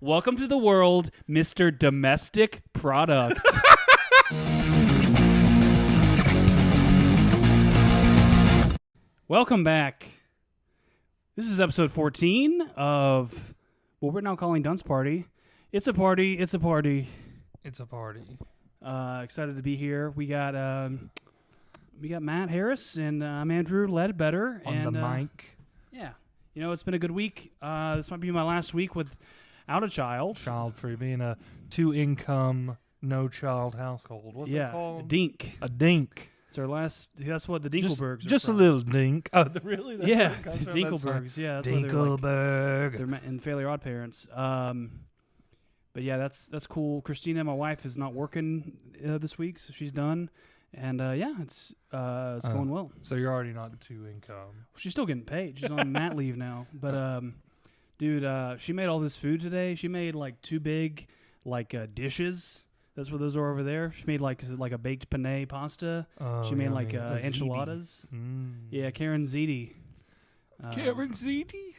Welcome to the world, Mr. Domestic Product. Welcome back. This is episode 14 of what we're now calling Dunce Party. It's a party. It's a party. It's a party. Excited to be here. We got Matt Harris and I'm Andrew Ledbetter On the mic. Yeah, you know it's been a good week. This might be my last week without a child. Child-free, being a two-income, no-child household. What's it called? A dink. A dink. It's our last. That's what the Dinkelbergs are Just from. a little dink. Oh, really? That's Yeah, where it comes the from? Dinkelbergs. Yeah, that's Dinkelberg. they're in Fairly Odd Parents. But yeah, that's cool. Christina, my wife, is not working this week, so she's done. And it's going well. So you're already not two-income. She's still getting paid. She's on mat leave now. But dude, she made all this food today. She made like two big dishes. That's what those are over there. She made like a baked penne pasta. Oh, She made yummy. A enchiladas. ziti. Yeah, Karen Ziti. Karen Ziti?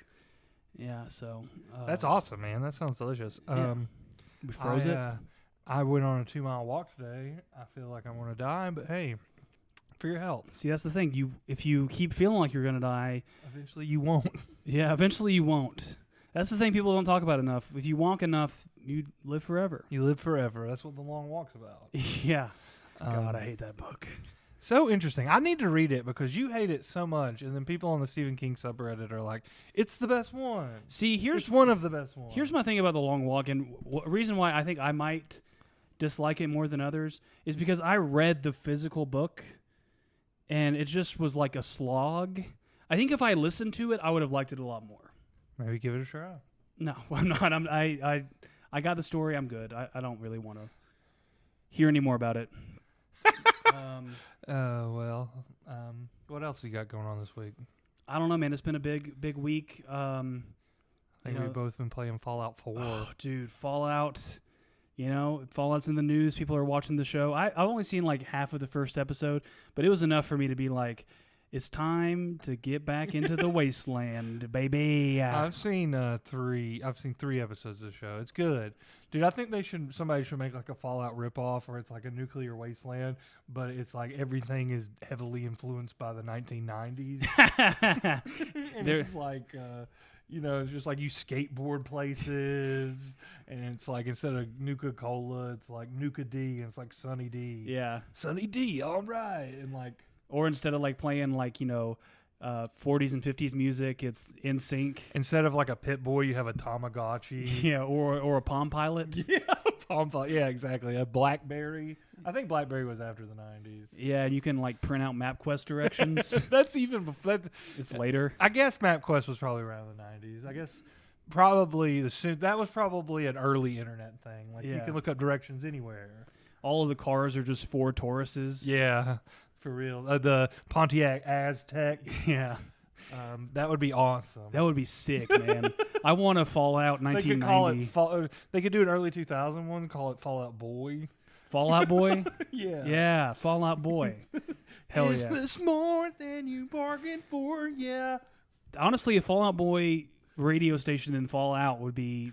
Yeah, so That's awesome, man. That sounds delicious. Yeah. We froze it. I went on a 2-mile walk today. I feel like I want to die, but hey, for your health. See, that's the thing. If you keep feeling like you're gonna die, Eventually you won't. yeah, eventually you won't. That's the thing people don't talk about enough. If you walk enough, you live forever. You live forever. That's what The Long Walk's about. Yeah. God, I hate that book. So interesting. I need to read it because you hate it so much, and then people on the Stephen King subreddit are like, "It's the best one." See, It's one of the best ones. Here's my thing about The Long Walk, and reason why I think I might dislike it more than others is because I read the physical book, and it just was like a slog. I think if I listened to it, I would have liked it a lot more. Maybe give it a try. No, I'm not. I got the story. I'm good. I don't really want to hear any more about it. What else you got going on this week? I don't know, man. It's been a big week. I think we've both been playing Fallout 4. Oh, dude, Fallout. Fallout's in the news. People are watching the show. I've only seen like half of the first episode, but it was enough for me to be like, it's time to get back into the wasteland, baby. I've seen 3 episodes of the show. It's good. Dude, I think somebody should make like a Fallout ripoff where it's like a nuclear wasteland, but it's like everything is heavily influenced by the 1990s. And it's like it's just like you skateboard places, and it's like instead of Nuka-Cola, it's like Nuka-D, and it's like Sunny D. Yeah. Sunny D, all right. And like, or instead of like playing 40s and 50s music, it's in sync. Instead of like a Pit Boy, you have a Tamagotchi. Yeah, or a Palm Pilot. Yeah, Palm Pilot. Yeah, exactly. A BlackBerry. I think BlackBerry was after the 90s. Yeah, and you can like print out MapQuest directions. That's even before. It's later. I guess MapQuest was probably around the 90s. I guess probably that was probably an early internet thing. Like you can look up directions anywhere. All of the cars are just Ford Tauruses. Yeah. For real. The Pontiac Aztec. Yeah. That would be awesome. That would be sick, man. I want to Fallout 1990. They could do an early 2000 one, call it Fallout Boy. Fallout Boy? Yeah. Yeah, Fallout Boy. Hell Is yeah. this more than you bargained for? Yeah. Honestly, a Fallout Boy radio station in Fallout would be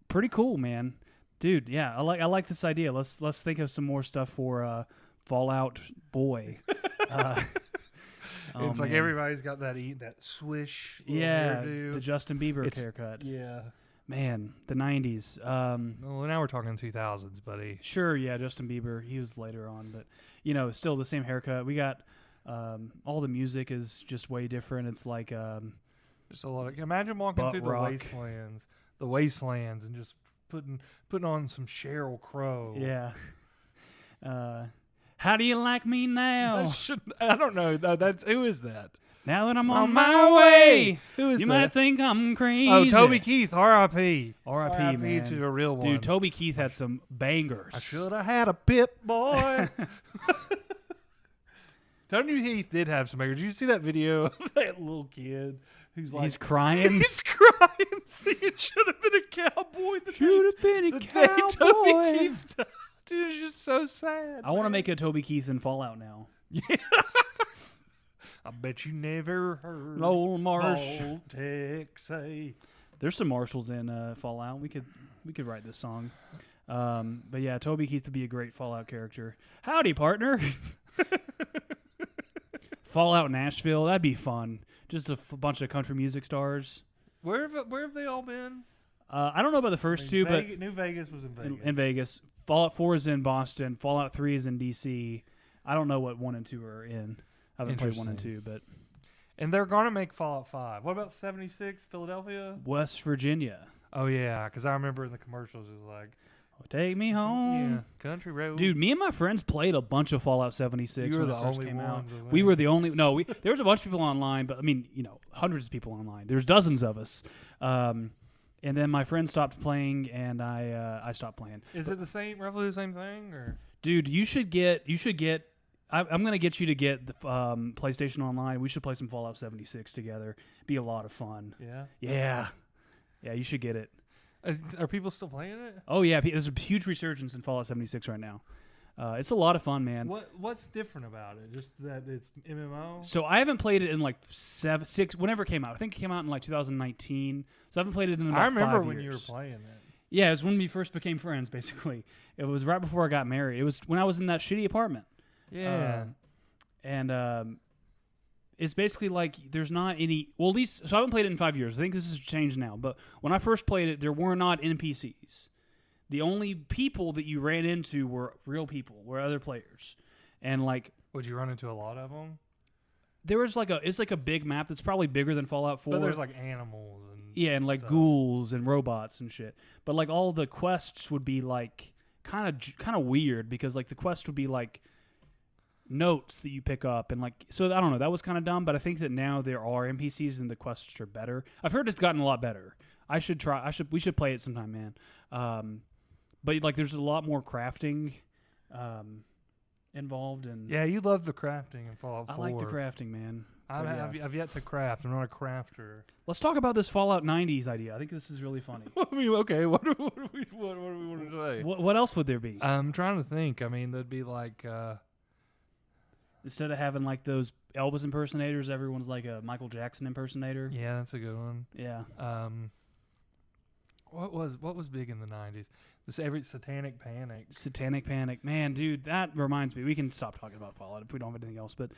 pretty cool, man. Dude, yeah, I like this idea. Let's think of some more stuff for Fallout Boy. It's like everybody's got that swish. Hairdo. The Justin Bieber haircut. Yeah. Man, the 90s. Well, now we're talking 2000s, buddy. Sure, yeah, Justin Bieber. He was later on, but, still the same haircut. We got all the music is just way different. It's like just a lot of, imagine walking through the wastelands and just putting on some Sheryl Crow. Yeah. How do you like me now? I don't know. Who is that? Now that I'm on my way. Who is that? You might think I'm crazy. Oh, Toby Keith, R.I.P. R.I.P., man. to a real one. Dude, Toby Keith had some bangers. I should have had a Pip Boy. Tony Heath did have some bangers. Did you see that video of that little kid who's like... He's crying? He's crying. See, it should have been a cowboy. Should have been a cowboy. Toby Keith died. Dude, it's just so sad. I want to make a Toby Keith in Fallout now. Yeah. I bet you never heard Old Marsh. Baltic say There's some Marshalls in Fallout. We could write this song. But yeah, Toby Keith would be a great Fallout character. Howdy, partner. Fallout Nashville. That'd be fun. Just a bunch of country music stars. Where have they all been? I don't know about the first two, but New Vegas was in Vegas. In Vegas. Fallout 4 is in Boston. Fallout 3 is in D.C. I don't know what 1 and 2 are in. I haven't played 1 and 2, but... And they're going to make Fallout 5. What about 76, Philadelphia? West Virginia. Oh, yeah, because I remember in the commercials it was like... Take me home. Yeah, country road. Dude, me and my friends played a bunch of Fallout 76 you were when the it first only came out. ones that We went. were the only... No, there was a bunch of people online, but, I mean, hundreds of people online. There's dozens of us. And then my friend stopped playing, and I stopped playing. Is it roughly the same thing, or? Dude, you should get. I'm gonna get you to get the PlayStation Online. We should play some Fallout 76 together. Be a lot of fun. Yeah. Yeah. You should get it. Are people still playing it? Oh yeah, there's a huge resurgence in Fallout 76 right now. It's a lot of fun, man. What's different about it? Just that it's MMO? So I haven't played it in like 6, whenever it came out. I think it came out in like 2019. So I haven't played it in about 5 years. I remember when you were playing it. Yeah, it was when we first became friends, basically. It was right before I got married. It was when I was in that shitty apartment. Yeah. It's basically like there's not any... Well, at least... So I haven't played it in 5 years. I think this has changed now. But when I first played it, there were not NPCs. The only people that you ran into were real people, were other players. And like... Would you run into a lot of them? There was like it's like a big map that's probably bigger than Fallout 4. But there's like animals and and like stuff. ghouls and robots and shit. But like all the quests would be like kind of weird because like the quest would be like notes that you pick up and like so I don't know, that was kind of dumb, but I think that now there are NPCs and the quests are better. I've heard it's gotten a lot better. We should play it sometime, man. But like there's a lot more crafting involved and yeah, you love the crafting in Fallout 4. I like the crafting, man. I've yet to craft. I'm not a crafter. Let's talk about this Fallout 90s idea. I think this is really funny. I mean, okay, what do we want to say? What else would there be? I'm trying to think. I mean, there'd be like instead of having like those Elvis impersonators, everyone's like a Michael Jackson impersonator. Yeah, that's a good one. Yeah. What was big in the 90s? Every Satanic Panic. Satanic Panic. Man, dude, that reminds me. We can stop talking about Fallout if we don't have anything else. But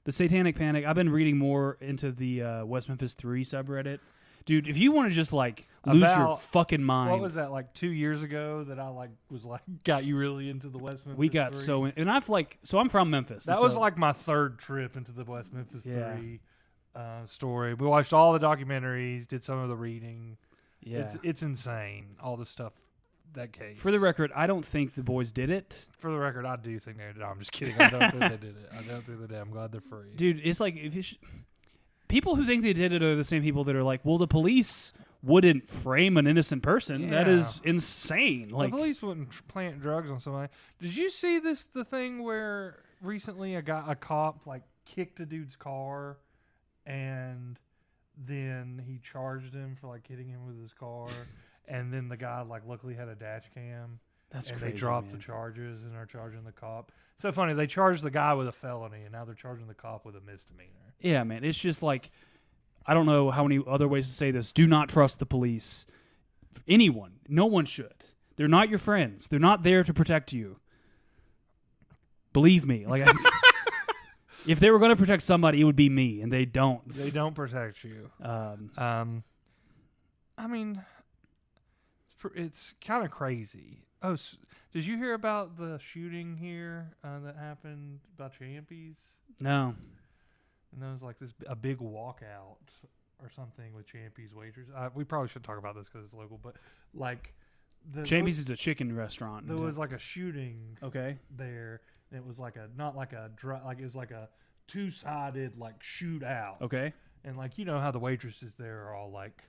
the Satanic Panic, I've been reading more into the West Memphis 3 subreddit. Dude, if you want to just like lose your fucking mind. What was that, like 2 years ago that I like was like got you really into the West Memphis 3? We got and I've like, so I'm from Memphis. That was like my third trip into the West Memphis 3 story. We watched all the documentaries, did some of the reading. Yeah. It's insane, all the stuff, that case. For the record, I don't think the boys did it. For the record, I do think they did it. No, I'm just kidding. I don't think they did it. I don't think they did. I'm glad they're free. Dude, it's like, people who think they did it are the same people that are like, well, the police wouldn't frame an innocent person. Yeah. That is insane. Like, the police wouldn't plant drugs on somebody. Did you see the thing where recently a cop like kicked a dude's car and then he charged him for like hitting him with his car, and then the guy like luckily had a dash cam. That's and crazy. They dropped the charges and are charging the cop. So funny, they charged the guy with a felony, and now they're charging the cop with a misdemeanor. Yeah, man, it's just like, I don't know how many other ways to say this. Do not trust the police. Anyone, no one should. They're not your friends. They're not there to protect you. Believe me, like. If they were going to protect somebody, it would be me, and they don't. They don't protect you. I mean, it's kind of crazy. Oh, did you hear about the shooting here that happened by Champies? No. And there was like a big walkout or something with Champies waitress. We probably shouldn't talk about this because it's local, but like Champies is a chicken restaurant. There was like a shooting. Okay. There. It was like it was like a two-sided like shootout. Okay. And like you know how the waitresses there are all like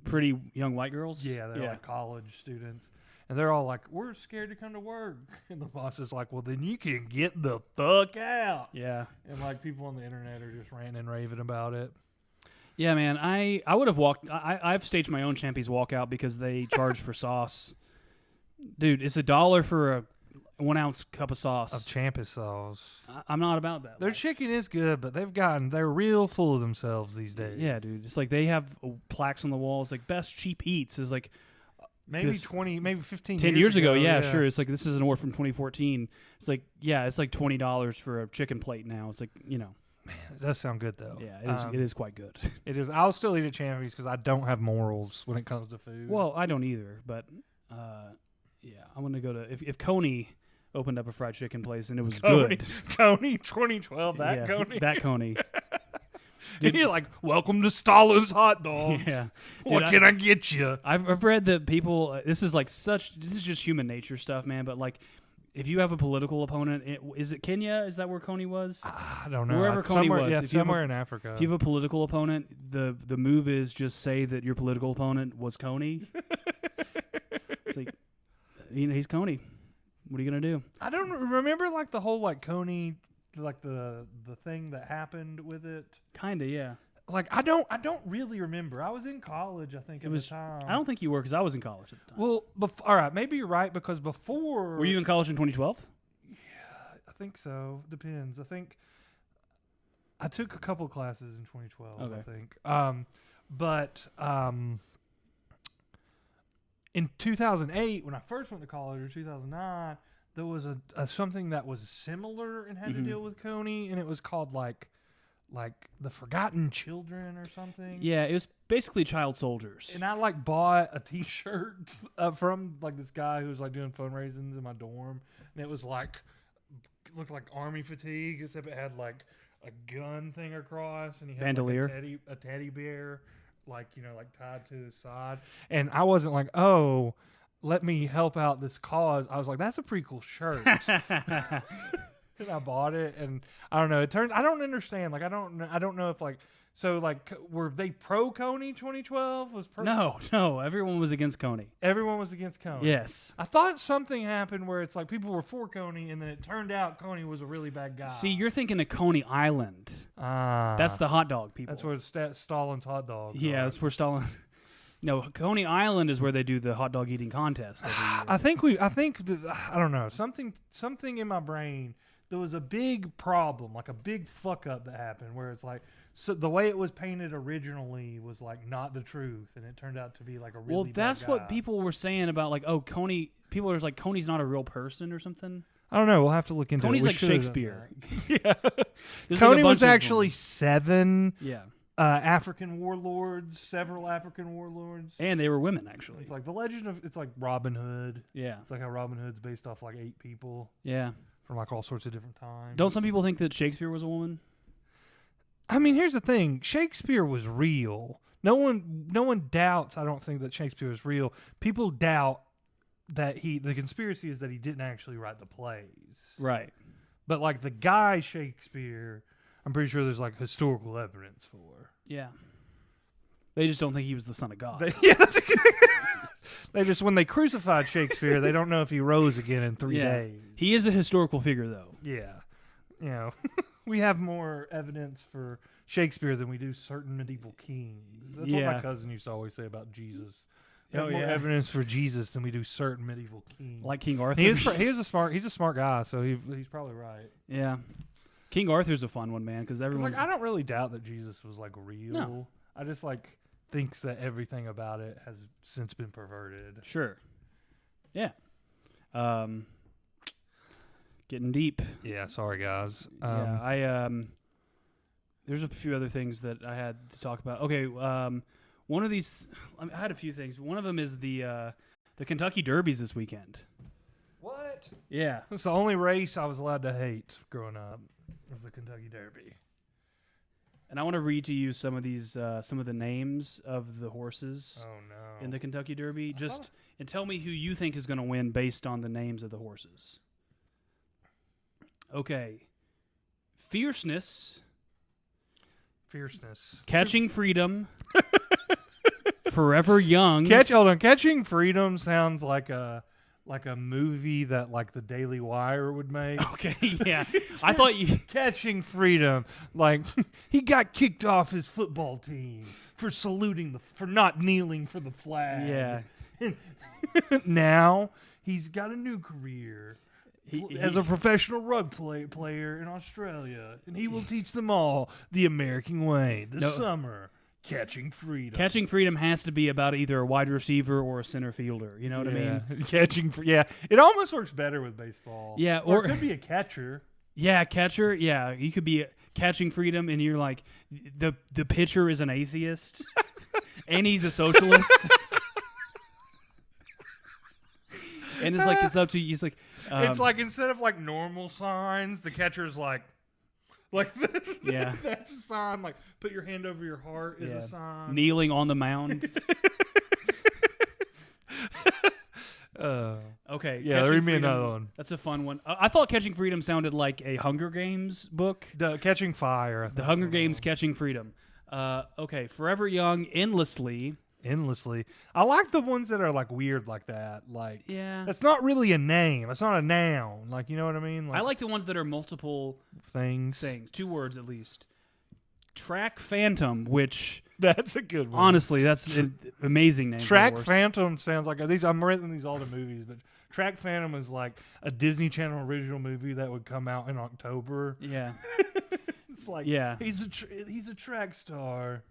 pretty young white girls. Yeah, they're like college students, and they're all like, "We're scared to come to work." And the boss is like, "Well, then you can get the fuck out." Yeah. And like people on the internet are just ranting and raving about it. Yeah, man. I would have walked. I've staged my own Champies walkout because they charge for sauce. Dude, it's $1 for 1 ounce cup of sauce. Of Champa sauce. I'm not about that. Their chicken is good, but they're real full of themselves these days. Yeah, dude. It's like they have plaques on the walls. Like best cheap eats is like maybe 15 10 years ago. Yeah, sure. It's like this is an award from 2014. It's like it's like $20 for a chicken plate now. It's like Man, it does sound good though. Yeah, it is quite good. It is. I'll still eat at Champy's because I don't have morals when it comes to food. Well, I don't either, but yeah, I'm gonna go to if Coney opened up a fried chicken place and it was good. Coney 2012. Coney. That Coney. And you're like, welcome to Stalin's hot dogs. Yeah. What can I get you? I've read that people. This is just human nature stuff, man. But like, if you have a political opponent, is it Kenya? Is that where Coney was? I don't know. Wherever Coney was. Yeah, somewhere in Africa. If you have a political opponent, the move is just say that your political opponent was Coney. It's like, he's Coney. What are you gonna do? I don't remember like the whole like Coney, like the thing that happened with it. Kinda, yeah. Like I don't really remember. I was in college, I think, at the time. I don't think you were because I was in college at the time. Well, all right, maybe you're right because before. Were you in college in 2012? Yeah, I think so. Depends. I think I took a couple classes in 2012. Okay. I think. But in 2008, when I first went to college, or 2009, there was a something that was similar and had to deal with Coney, and it was called like the Forgotten Children or something. Yeah, it was basically child soldiers. And I like bought a T-shirt from like this guy who was like doing fundraisings in my dorm, and it was like looked like army fatigue, except it had like a gun thing across, and he had bandolier, like a teddy bear, like like tied to his side. And I wasn't like, oh, let me help out this cause. I was like, that's a pretty cool shirt. And I bought it, and I don't know. It turns I don't understand. Like I don't know if like so like were they pro Coney 2012? No, everyone was against Coney. Everyone was against Coney. Yes. I thought something happened where it's like people were for Coney, and then it turned out Coney was a really bad guy. See, you're thinking of Coney Island. That's the hot dog people. That's where Stalin's hot dogs. Yeah, that's where Stalin. No, Coney Island is where they do the hot dog eating contest every year. I don't know. Something in my brain. There was a big problem, like a big fuck up that happened where it's like, so the way it was painted originally was like not the truth, and it turned out to be like a really bad that's guy. what people were saying about like, oh, Coney. People are like, Coney's not a real person or something. I don't know. We'll have to look into Coney's it. like Shakespeare. Yeah. Coney was actually 7. Yeah. African warlords, several African warlords, and they were women actually. It's like the legend of it's like Robin Hood. Yeah. It's like how Robin Hood's based off like 8 people. Yeah. From like all sorts of different times. Don't some people think that Shakespeare was a woman? I mean, here's the thing: Shakespeare was real. No one doubts. I don't think that Shakespeare is real. People doubt that the conspiracy is that he didn't actually write the plays. Right. But like the guy Shakespeare, I'm pretty sure there's like historical evidence for. Yeah. They just don't think he was the son of God. They just, when they crucified Shakespeare, they don't know if he rose again in 3 days. He is a historical figure, though. Yeah. We have more evidence for Shakespeare than we do certain medieval kings. That's what my cousin used to always say about Jesus. We have more evidence for Jesus than we do certain medieval kings. Like King Arthur. He's a smart guy, so he's probably right. Yeah. King Arthur's a fun one, man, because everyone's... I don't really doubt that Jesus was like real. No. I just thinks that everything about it has since been perverted. Sure. Yeah. Getting deep. Yeah, sorry guys. There's a few other things that I had to talk about. Okay, one of these I had a few things. One of them is the Kentucky Derbies this weekend. What? Yeah. It's the only race I was allowed to hate growing up. Was the Kentucky Derby. And I want to read to you some of these, some of the names of the horses in the Kentucky Derby. And tell me who you think is going to win based on the names of the horses. Okay. Fierceness. Catching Freedom. Forever Young. Catching Freedom sounds like a movie that like the Daily Wire would make. Okay, yeah. I thought you Catching Freedom, like he got kicked off his football team for for not kneeling for the flag. Yeah. Now he's got a new career. as a professional player in Australia, and he will teach them all the American way. Summer. Catching freedom. Catching freedom has to be about either a wide receiver or a center fielder. You know what I mean? It almost works better with baseball. Yeah, or it could be a catcher. Yeah, catcher. Yeah, you could be catching freedom, and you're like the pitcher is an atheist, and he's a socialist, and it's like it's up to you. He's like, it's like instead of like normal signs, the catcher's like. Yeah, that's a sign. Like, put your hand over your heart is a sign. Kneeling on the mound. Okay. Yeah, read me another one. That's a fun one. I thought Catching Freedom sounded like a Hunger Games book. Catching Fire. The Hunger Games Catching Freedom. Okay, Forever Young, Endlessly. I like the ones that are like weird like that. Like, that's not really a name. That's not a noun. Like, you know what I mean? Like, I like the ones that are multiple things. 2 words at least. Track Phantom, which that's a good one. Honestly, that's an amazing name. Track Phantom sounds like these. I'm reading these older movies, but Track Phantom is like a Disney Channel original movie that would come out in October. Yeah, it's like he's a track star.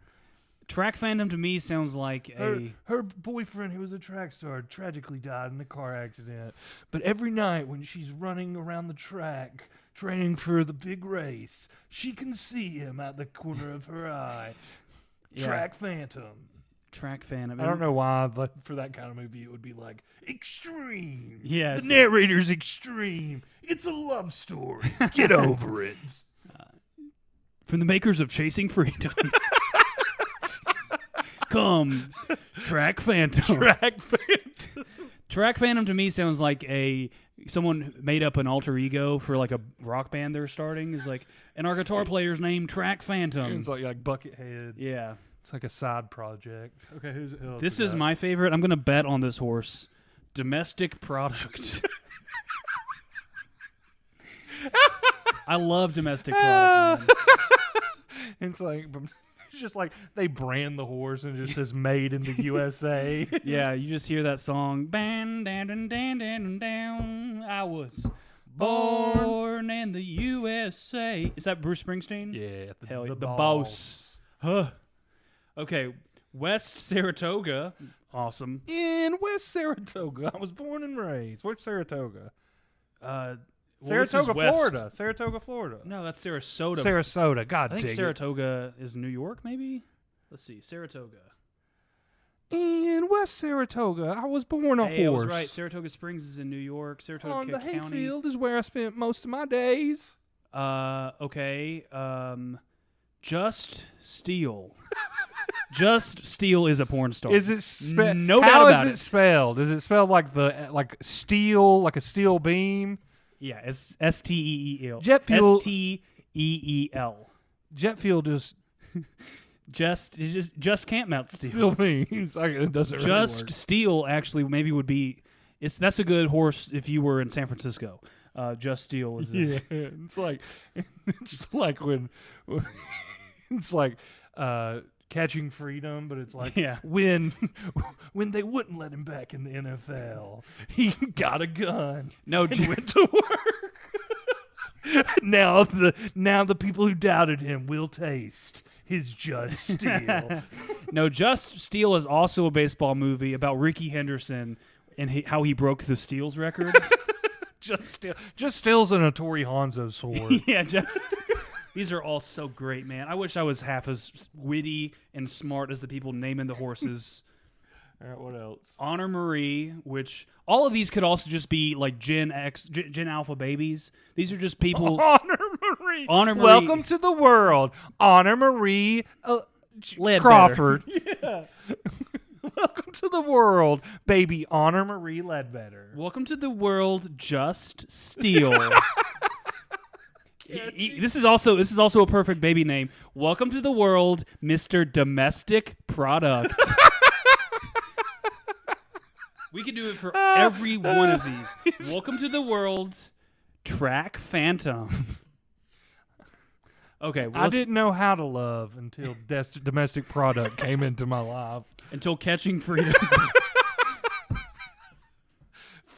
Track Phantom to me sounds like her boyfriend, who was a track star, tragically died in a car accident. But every night when she's running around the track, training for the big race, she can see him at the corner of her eye. Track Phantom. I don't know why, but for that kind of movie, it would be like extreme. Yeah, the narrator's extreme. It's a love story. Get over it. From the makers of Chasing Freedom. Come, Track Phantom. Track Phantom to me sounds like someone made up an alter ego for like a rock band they're starting. Is like, and our guitar player's named Track Phantom. It's like Buckethead. Yeah, it's like a side project. Okay, who else? This is my favorite. I'm gonna bet on this horse. Domestic Product. I love Domestic Product. It's like. It's just like they brand the horse and it just says made in the USA. Yeah, you just hear that song. Ban, dan, dan, dan, dan, dan. I was born in the USA. Is that Bruce Springsteen? Yeah. Hell yeah. The boss. Huh. Okay. West Saratoga. Awesome. In West Saratoga. I was born and raised. Where's Saratoga? Saratoga, Florida. Saratoga, Florida. No, that's Sarasota. Sarasota. God, I think Saratoga is New York, maybe? Let's see. Saratoga. In West Saratoga, I was born a horse. I was right. Saratoga Springs is in New York. Saratoga County. The hayfield is where I spent most of my days. Okay. Just Steel. Just Steel is a porn star. Is it spelled? No doubt about it. How is it spelled? Is it spelled like steel, like a steel beam? Yeah, it's S-T-E-E-L. Jet fuel. S-T-E-E-L. Jet fuel just can't melt steel. Still means like it doesn't really work. Just Steel actually maybe would be. That's a good horse if you were in San Francisco. Just Steel is. It's like when it's like Catching Freedom, but it's like when they wouldn't let him back in the NFL, he got a gun. And went to work. Now the people who doubted him will taste his Just Steel. No, Just Steel is also a baseball movie about Ricky Henderson and how he broke the Steals record. Just Steel's an Hattori Hanzo sword. Yeah, these are all so great, man. I wish I was half as witty and smart as the people naming the horses. All right, what else? Honor Marie, which all of these could also just be like Gen Alpha babies. These are just people. Honor Marie. Welcome to the world. Honor Marie Crawford. Yeah. Welcome to the world, baby. Honor Marie Ledbetter. Welcome to the world, Just Steel. This is also a perfect baby name. Welcome to the world, Mr. Domestic Product. We could do it for every one of these. Welcome to the world, Track Phantom. Okay, I didn't know how to love until Domestic Product came into my life. Until Catching Freedom.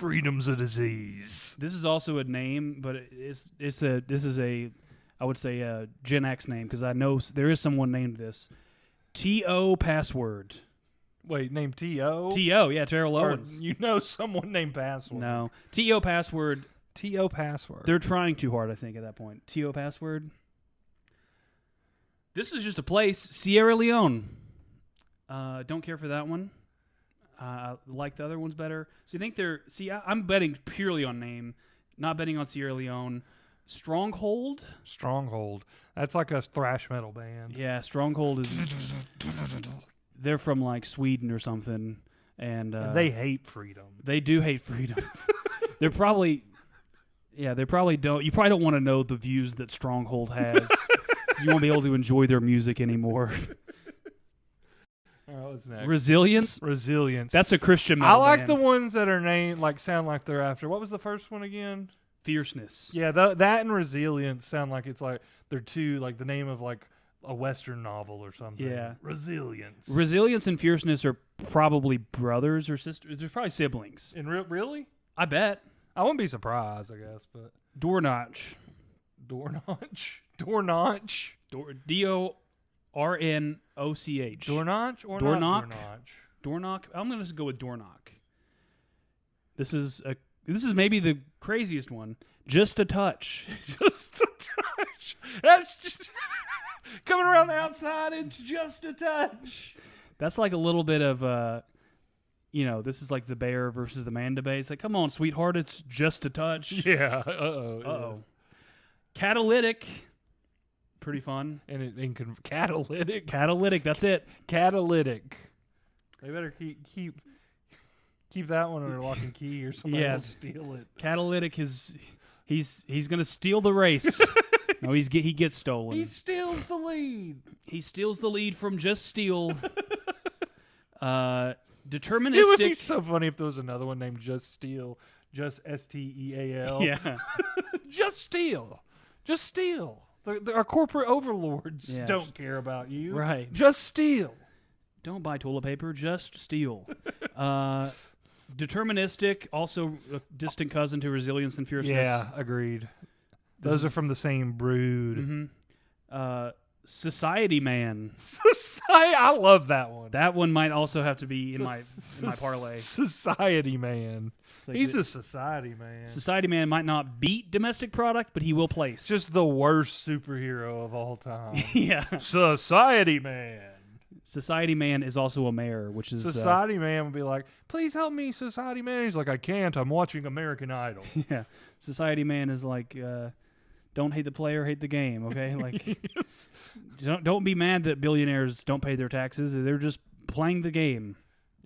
Freedom's a disease. This is also a name, but this is a I would say a Gen X name because I know there is someone named this. T.O. Password. Wait, named T.O.? T.O. Yeah, Terrell Or Owens. you know someone named Password. No, T.O. Password. T.O. Password. They're trying too hard, I think, at that point. T.O. Password. This is just a place. Sierra Leone. Don't care for that one. I like the other ones better. So you think they're... I'm betting purely on name, not betting on Sierra Leone. Stronghold? Stronghold. That's like a thrash metal band. Yeah, Stronghold is... They're from, like, Sweden or something. And they hate freedom. They do hate freedom. They're probably... Yeah, they probably don't... You probably don't want to know the views that Stronghold has. 'Cause you won't be able to enjoy their music anymore. All right, what's next? Resilience? Resilience. That's a Christian I metal like band. the ones that are named, like, sound like they're after. What was the first one again? Fierceness. Yeah, that and Resilience sound like it's like they're two, like the name of like a Western novel or something. Yeah. Resilience. Resilience and Fierceness are probably brothers or sisters. They're probably siblings. And really? I bet. I wouldn't be surprised, I guess, but Door Notch. Door Notch? Door Notch? D-O-R-N-O-C-H. Door Notch or Door not knock? Door Notch? Door Knock? I'm going to just go with Door Knock. This is maybe the craziest one. Just a Touch. Just a touch. That's just coming around the outside. It's just a touch. That's like a little bit of, this is like the bear versus the man debate. It's like, come on, sweetheart, it's just a touch. Yeah. Uh-oh. Uh-oh. Catalytic. Pretty fun. And catalytic. Catalytic, that's it. Catalytic. They better keep that one under lock and key, or somebody will steal it. Catalytic is he's gonna steal the race. No, he gets stolen. He steals the lead. He steals the lead from Just Steel. Deterministic. It would be so funny if there was another one named Just Steel. Just S-T-E-A-L. Yeah. Just Steel. Just Steel. Our corporate overlords Yeah. don't care about you. Right. Just Steel. Don't buy toilet paper, just steal. Deterministic, also a distant cousin to Resilience and Fierceness. Yeah, agreed. Those are from the same brood. Mm-hmm. Society Man. I love that one. That one might also have to be in my parlay. Society Man. Like He's a society man. Society Man might not beat Domestic Product, but he will place. Just the worst superhero of all time. Yeah. Society Man. Society Man is also a mayor, which is... Society Man would be like, please help me, Society Man. He's like, I can't. I'm watching American Idol. Yeah. Society Man is like, don't hate the player, hate the game, okay? Like, Yes. don't be mad that billionaires don't pay their taxes. They're just playing the game.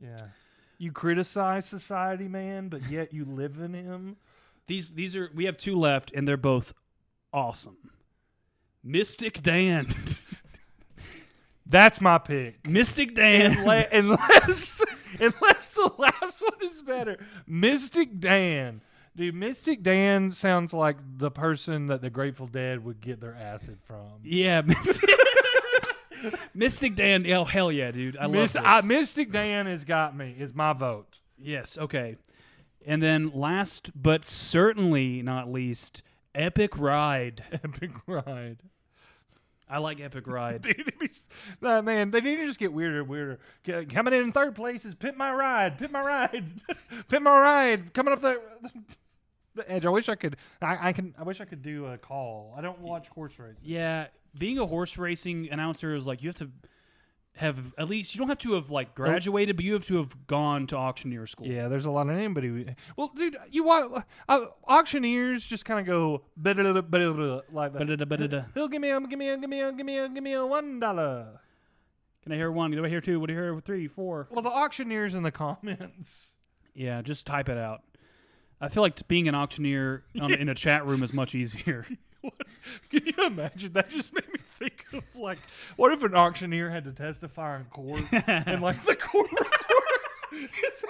Yeah. You criticize Society Man, but yet you live in him. These are... We have two left, and they're both awesome. Mystic Dan. That's my pick. Mystic Dan. Unless the last one is better. Mystic Dan. Dude, Mystic Dan sounds like the person that the Grateful Dead would get their acid from. Yeah. Mystic Dan. Oh, hell yeah, dude. I love this. Mystic Dan has got me. Is my vote. Yes, okay. And then last, but certainly not least, Epic Ride. Epic Ride. I like Epic Ride. Dude, man, they need to just get weirder and weirder. Coming in third place is Pit My Ride. Pit My Ride. Pit My Ride. Coming up the edge. I wish I could. I wish I could do a call. I don't watch horse racing. Yeah, being a horse racing announcer is like you have to have at least, you don't have to have like graduated, but you have to have gone to auctioneer school. Yeah, there's a lot of anybody. Well, dude, you want auctioneers just kind of go like that. He'll give me a $1. Can I hear one? Do I hear two? What do you hear? 3, 4? Well, the auctioneers in the comments. Yeah, just type it out. I feel like being an auctioneer in a chat room is much easier. Can you imagine? That just made me think of like, what if an auctioneer had to testify in court and like the court reporter is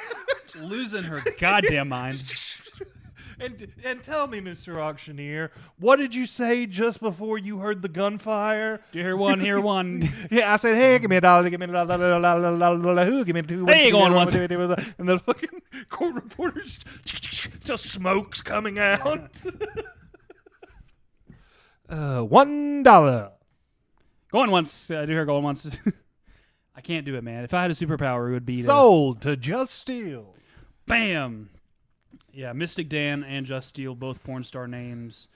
losing her goddamn mind. And tell me, Mr. Auctioneer, what did you say just before you heard the gunfire? Do you hear one? Hear one. Yeah, I said, hey, give me $1, give me $1, give me $2. Hey, going once. And the fucking court reporters till smoke's coming out. $1. Going once. I do hear going once. I can't do it, man. If I had a superpower, it would be sold to Just Steel. Bam. Yeah, Mystic Dan and Just Steel, both porn star names.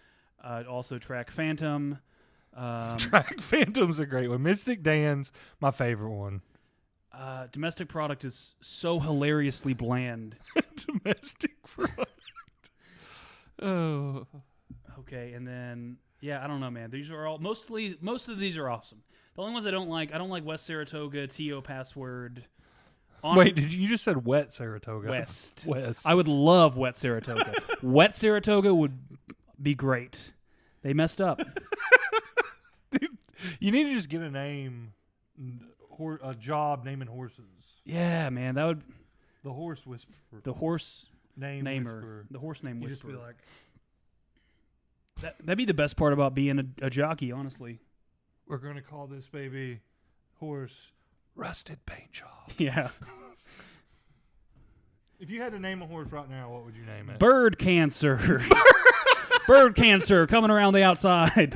Also Track Phantom. Track Phantom's a great one. Mystic Dan's my favorite one. Domestic Product is so hilariously bland. Domestic Product. Oh. Okay, and then I don't know, man. These are all most of these are awesome. The only ones I don't like West Saratoga, T.O. Password. Wait, you just said Wet Saratoga? West. West. I would love Wet Saratoga. Wet Saratoga would be great. They messed up. Dude, you need to just get a name, a job naming horses. Yeah, man, that would. The horse whisperer. The horse namer. Whisperer. The horse name you whisperer. Just be like. That'd be the best part about being a jockey, honestly. We're gonna call this baby horse Rusted Paint Job. Yeah. If you had to name a horse right now, what would you name it? Bird Cancer. Bird Cancer coming around the outside.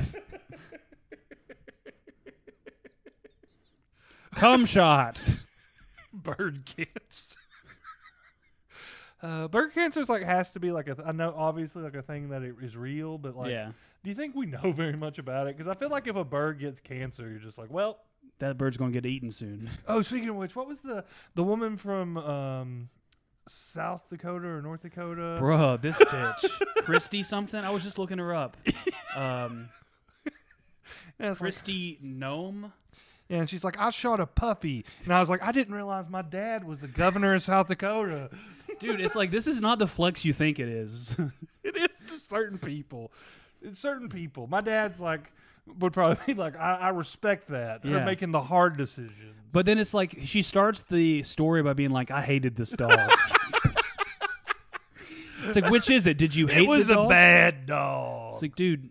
Cum Shot. Bird Cancer. Bird cancer is has to be I know obviously a thing that it is real, but do you think we know very much about it? Because I feel like if a bird gets cancer, you're just well, that bird's gonna get eaten soon. Oh, speaking of which, what was the woman from South Dakota or North Dakota? Bruh, this bitch, Christy something. I was just looking her up. Christy Gnome. Yeah, and she's like, I shot a puppy, and I was like, I didn't realize my dad was the governor of South Dakota. Dude, it's this is not the flex you think it is. It is to certain people. It's certain people. My dad's would probably be I respect that. Yeah. They're making the hard decisions. But then it's she starts the story by being I hated this dog. It's which is it? Did you hate the dog? It was a bad dog. It's dude.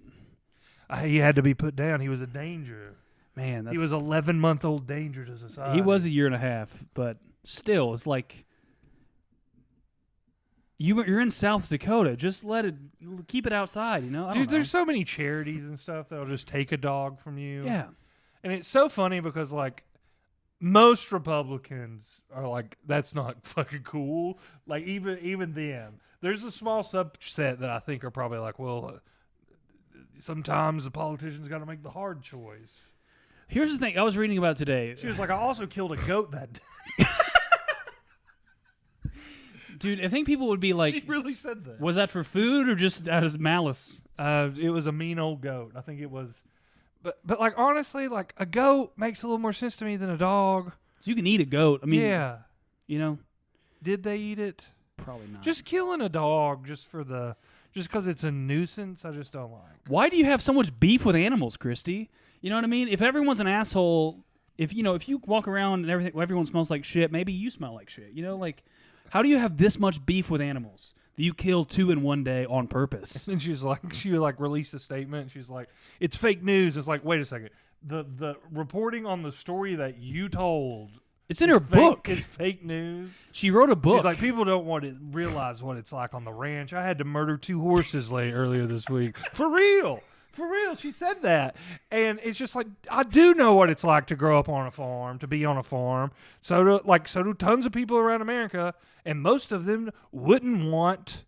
He had to be put down. He was a danger. Man, he was 11-month-old danger to society. He was a year and a half, but still, it's you're in South Dakota. Just keep it outside, Dude, there's so many charities and stuff that'll just take a dog from you. Yeah. And it's so funny because, most Republicans are that's not fucking cool. Even them. There's a small subset that I think are probably sometimes the politicians got to make the hard choice. Here's the thing I was reading about today. She was I also killed a goat that day. Dude, I think people would be she really said that. Was that for food or just out of malice? It was a mean old goat. I think it was. But honestly, a goat makes a little more sense to me than a dog. So you can eat a goat. I mean, yeah. Did they eat it? Probably not. Just killing a dog just because it's a nuisance, I just don't like. Why do you have so much beef with animals, Christy? You know what I mean? If everyone's an asshole, if you walk around and everyone smells like shit, maybe you smell like shit. How do you have this much beef with animals that you kill 2 in one day on purpose? And she would release a statement. She's like, it's fake news. It's wait a second. The reporting on the story that you told. It's in her book. It's fake news. She wrote a book. She's people don't want to realize what it's like on the ranch. I had to murder 2 horses earlier this week. For real. For real, she said that. And it's just I do know what it's like to grow up on a farm, to be on a farm. So do tons of people around America, and most of them wouldn't want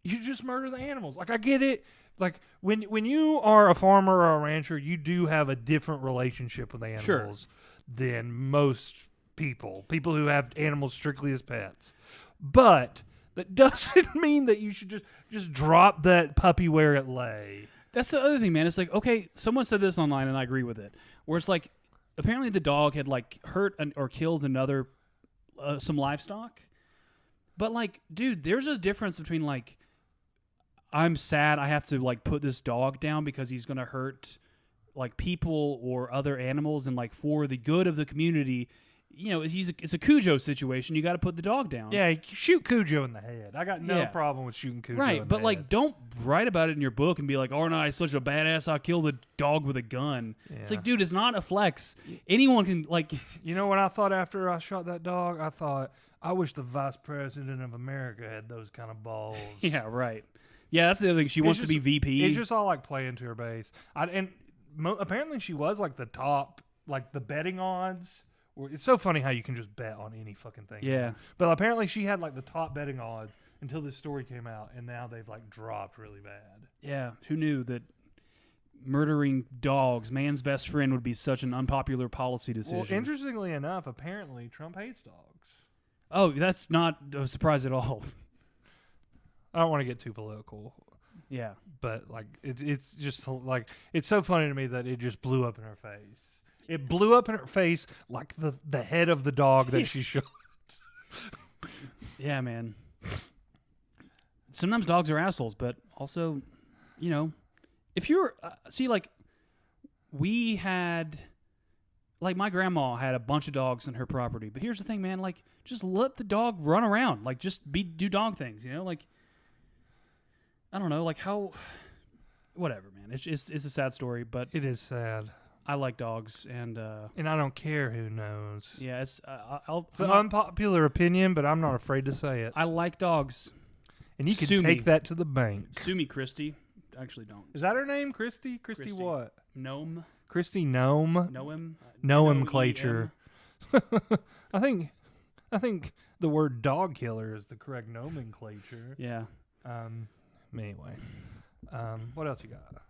you to just murder the animals. I get it. When you are a farmer or a rancher, you do have a different relationship with animals than most people who have animals strictly as pets. But that doesn't mean that you should just drop that puppy where it lay. That's the other thing, man. It's okay, someone said this online, and I agree with it. Where it's apparently the dog had hurt or killed another some livestock. But dude, there's a difference between I'm sad I have to put this dog down because he's gonna hurt people or other animals, and for the good of the community. It's a Cujo situation. You got to put the dog down. Yeah, shoot Cujo in the head. I got no problem with shooting Cujo in the head. Don't write about it in your book and be oh no, I'm such a badass, I killed a dog with a gun. Yeah. It's dude, it's not a flex. Anyone can You know what I thought after I shot that dog? I thought, I wish the vice president of America had those kind of balls. Yeah, right. Yeah, that's the other thing. She wants to be VP. It's just all like playing to her base. Apparently she was like the top, like the betting odds. It's so funny how you can just bet on any fucking thing. Yeah. But apparently she had like the top betting odds until this story came out, and now they've like dropped really bad. Yeah. Who knew that murdering dogs, man's best friend, would be such an unpopular policy decision? Well, interestingly enough, apparently Trump hates dogs. Oh, that's not a surprise at all. I don't want to get too political. Yeah. But like it's just like it's so funny to me that it just blew up in her face. It blew up in her face like the head of the dog that she shot. Yeah, man. Sometimes dogs are assholes, but also, you know, if you're see, like, we had, like, my grandma had a bunch of dogs on her property. But here's the thing, man. Like, just let the dog run around. Like, just do dog things. You know, like, I don't know, like how, whatever, man. It's a sad story, but It is sad, I like dogs, and and I don't care who knows. yeah, it's It's an unpopular opinion, but I'm not afraid to say it. I like dogs. And you can Sue take me. that to the bank. Sue me, Christy. Actually, don't. Is that her name, Christy? Christy Christy. what? Gnome. Christy Gnome. Noem. Nomenclature. I think the word dog killer is the correct nomenclature. Yeah. Anyway, what else you got?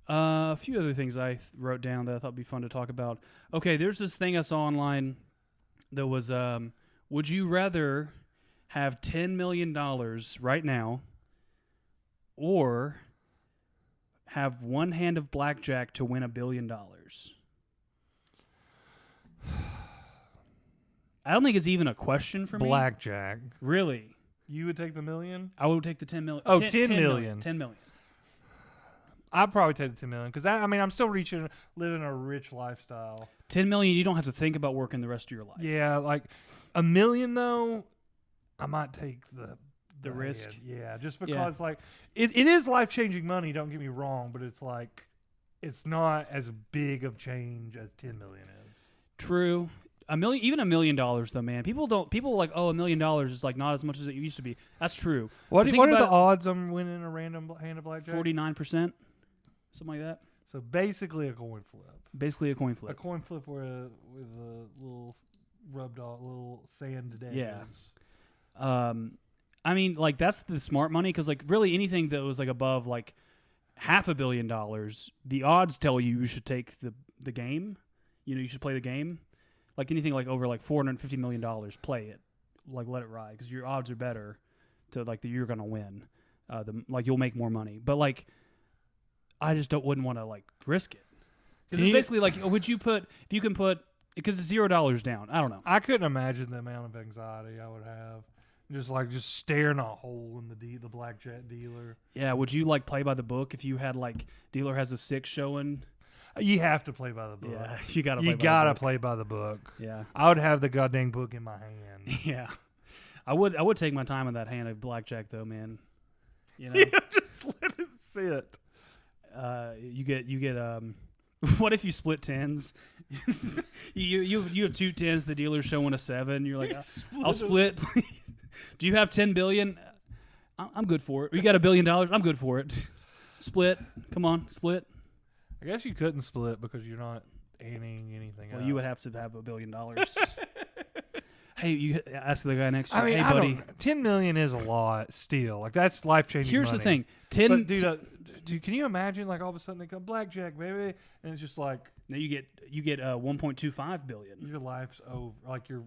A few other things I wrote down that I thought would be fun to talk about. Okay, there's this thing I saw online that was, would you rather have $10 million right now or have one hand of blackjack to win $1 billion? I don't think it's even a question for me. Blackjack. Really? You would take the million? I would take the 10 million. Oh, 10 million. 10 million. I'd probably take the 10 million because I'm still living a rich lifestyle. 10 million, you don't have to think about working the rest of your life. Yeah, like $1 million though, I might take the risk. hand. Yeah, just because like it is life-changing money, don't get me wrong, but it's like it's not as big of change as 10 million is. True. Even $1 million though, man. People like, oh, $1 million is like not as much as it used to be. That's true. What are the odds I'm winning a random hand of blackjack? 49%, something like that. So basically a coin flip. Basically a coin flip. A coin flip with a little rubbed off, little sand edges. Yeah. I mean, like that's the smart money because like really anything that was like above like $500 million, the odds tell you should take the game. You know, you should play the game. Like anything like over like $450 million, play it. Like let it ride because your odds are better to like that you're gonna win. Like you'll make more money. But like, I just wouldn't want to like risk it because it's basically like, would you put if you can put because it's $0 down. I don't know. I couldn't imagine the amount of anxiety I would have. Just staring a hole in the blackjack dealer. Yeah, would you like play by the book if you had like dealer has a 6 showing? You have to play by the book. Yeah, you gotta play by the book. Yeah, I would have the goddamn book in my hand. Yeah, I would take my time on that hand of blackjack though, man. You know, Yeah, just let it sit. You get what if you split tens? you have 2 tens. The dealer's showing a 7. You're like, I'll split. Please. Do you have 10 billion? I'm good for it. You got $1 billion? I'm good for it. Split. Come on, split. I guess you couldn't split because you're not aiming anything. Well, out. you would have to have $1 billion. Hey, you ask the guy next to you. I mean, hey, buddy. 10 million is a lot still. Like that's life changing. Here's money. the thing. 10. But dude, can you imagine like all of a sudden they come blackjack, baby, and it's just like now you get 1.25 billion. your life's over. Like your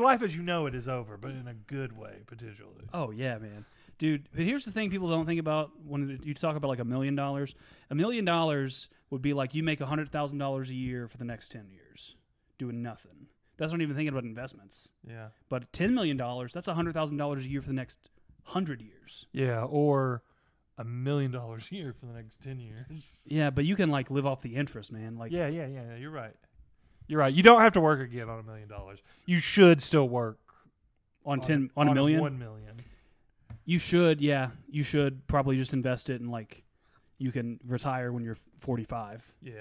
life as you know it is over, but in a good way potentially. Oh yeah, man. Dude, but here's the thing people don't think about when you talk about like $1 million. $1 million would be like you make $100,000 a year for the next 10 years doing nothing. That's not even thinking about investments. Yeah. But $10 million, that's $100,000 a year for the next 100 years. Yeah, or $1 million a year for the next 10 years. Yeah, but you can like live off the interest, man. Like Yeah. You're right. You're right. You don't have to work again on $1 million. You should still work on $1 million. $1 million. You should, yeah. You should probably just invest it and like you can retire when you're 45. Yeah.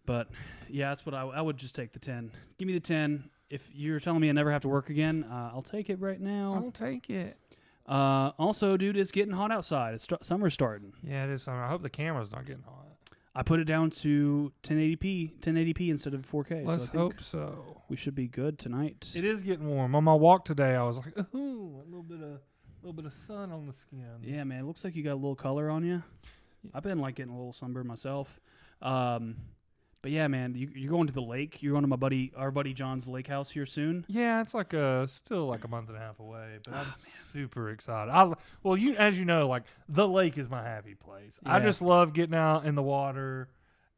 But yeah, that's what I would just take the 10. Give me the 10. if you're telling me I never have to work again, I'll take it right now. I'll take it. Also, dude, it's getting hot outside. Summer's starting. Yeah, it is summer. I hope the camera's not getting hot. I put it down to 1080p instead of 4K. Let's so I think hope so. We should be good tonight. It is getting warm. On my walk today, I was like, ooh, a little bit of sun on the skin. Yeah, man. It looks like you got a little color on you. I've been like getting a little sunburn myself. But yeah, man, you're going to the lake. You're going to our buddy John's lake house here soon. Yeah, it's like still like a month and a half away, but I'm super excited. As you know, like the lake is my happy place. Yeah. I just love getting out in the water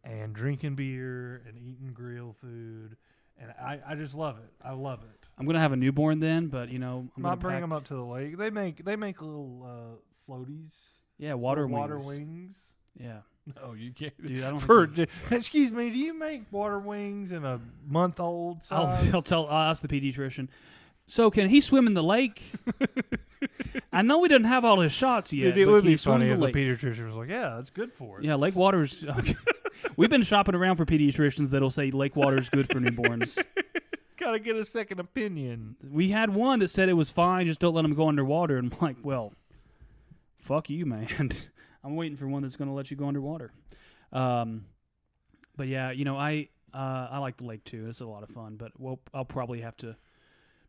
and drinking beer and eating grill food, and I just love it. I love it. I'm gonna have a newborn then, but I'm Might bring them up to the lake. They make little floaties. Yeah, water wings. Yeah. No, you can't. Dude, I don't excuse me, do you make water wings in a month-old size? I'll ask the pediatrician. So can he swim in the lake? I know he doesn't have all his shots yet. Dude, it but would can be he swim funny in if the the lake? pediatrician was like, yeah, it's good for it. Yeah, lake water's... We've been shopping around for pediatricians that'll say lake water's good for newborns. Gotta get a second opinion. We had one that said it was fine, just don't let them go underwater. And I'm like, well, fuck you, man. I'm waiting for one that's going to let you go underwater. But yeah, I like the lake too. It's a lot of fun, but I'll probably have to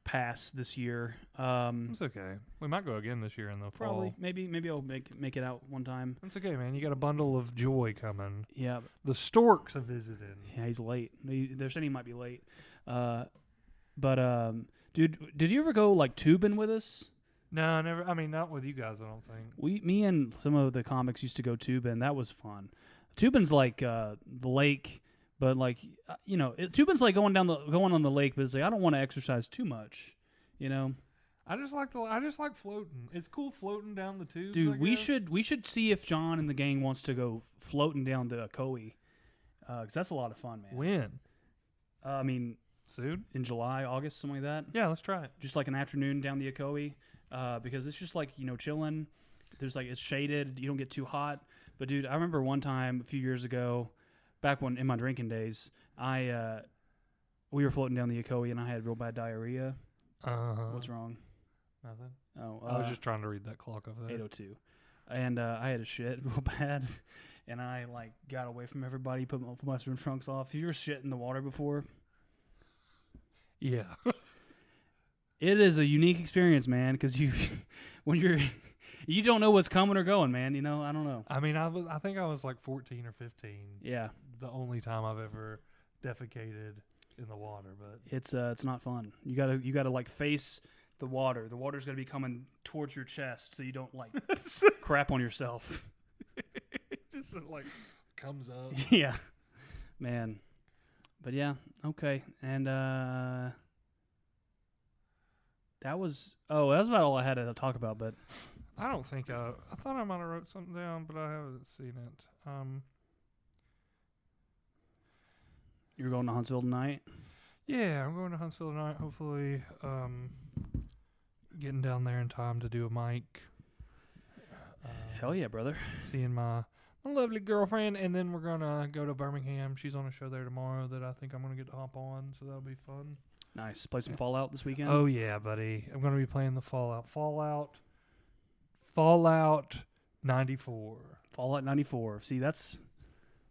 pass this year. It's okay. We might go again this year in the Probably. fall. Maybe I'll make it out one time. It's okay, man. You got a bundle of joy coming. Yeah. The storks have visited. Yeah, he's late. They're saying he might be late. But dude, did you ever go like tubing with us? No, never. I mean, not with you guys, I don't think. Me and some of the comics used to go tubing. That was fun. Tubing's like the lake, but like tubing's like going on the lake, but it's like I don't want to exercise too much, I just like floating. It's cool floating down the tubes. Dude, we should see if John and the gang wants to go floating down the Ocoee, because that's a lot of fun, man. When? I mean, soon? In July, August, something like that. Yeah, let's try it. Just like an afternoon down the Ocoee, because it's just like chilling. There's like it's shaded. You don't get too hot. But dude, I remember one time a few years ago, back when in my drinking days, we were floating down the Ocoee and I had real bad diarrhea. What's wrong? Nothing. Oh, I was just trying to read that clock over there. 8:02, and I had a shit real bad, and I like got away from everybody, put my swim trunks off. Have you ever shit in the water before? Yeah. It is a unique experience, man, because when you don't know what's coming or going, man. I don't know. I mean, I think I was like 14 or 15. Yeah. The only time I've ever defecated in the water, but it's not fun. You gotta like face the water. The water's gonna be coming towards your chest, so you don't like crap on yourself. It just like comes up. Yeah, man. But yeah, okay, and that was about all I had to talk about. But I don't think I thought I might have wrote something down, but I haven't seen it. You're going to Huntsville tonight? Yeah, I'm going to Huntsville tonight. Hopefully, getting down there in time to do a mic. Hell yeah, brother! Seeing my lovely girlfriend, and then we're gonna go to Birmingham. She's on a show there tomorrow that I think I'm gonna get to hop on, so that'll be fun. Nice. Play some Fallout this weekend? Oh yeah, buddy. I'm gonna be playing the Fallout 94. Fallout 94. See,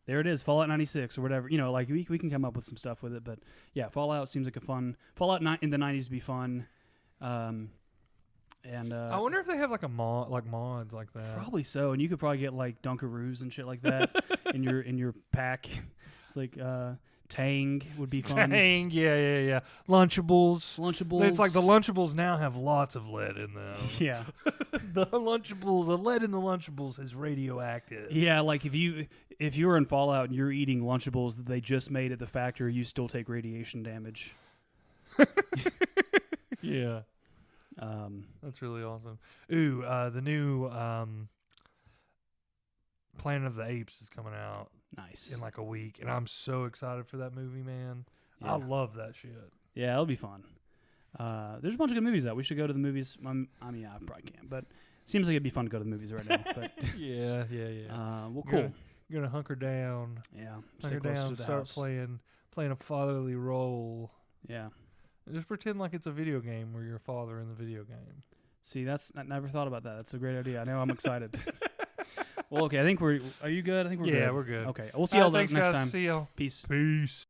there it is. Fallout 96 or whatever. Like we can come up with some stuff with it, but yeah, Fallout seems like a fun. Fallout in the 90s would be fun. And I wonder if they have like a mods like that. Probably so, and you could probably get like Dunkaroos and shit like that in your pack. It's like Tang would be fun. Tang, yeah. Lunchables. It's like the Lunchables now have lots of lead in them. Yeah. The lead in the Lunchables is radioactive. Yeah, like if you're in Fallout and you're eating Lunchables that they just made at the factory, you still take radiation damage. Yeah. That's really awesome. Ooh, the new Planet of the Apes is coming out. Nice. In like a week, and I'm so excited for that movie, man. Yeah. I love that shit. Yeah, it'll be fun. There's a bunch of good movies out. We should go to the movies. I mean, I probably can't, but it seems like it'd be fun to go to the movies right now. But yeah. Well, cool. You're gonna hunker down. Yeah. Hunker down. Start playing a fatherly role. Yeah. Just pretend like it's a video game where you're a father in the video game. See, I never thought about that. That's a great idea. I know I'm excited. Well, okay. I think are you good? I think we're good. Yeah, we're good. Okay. We'll see y'all thanks, next guys. time. See y'all. Peace. Peace.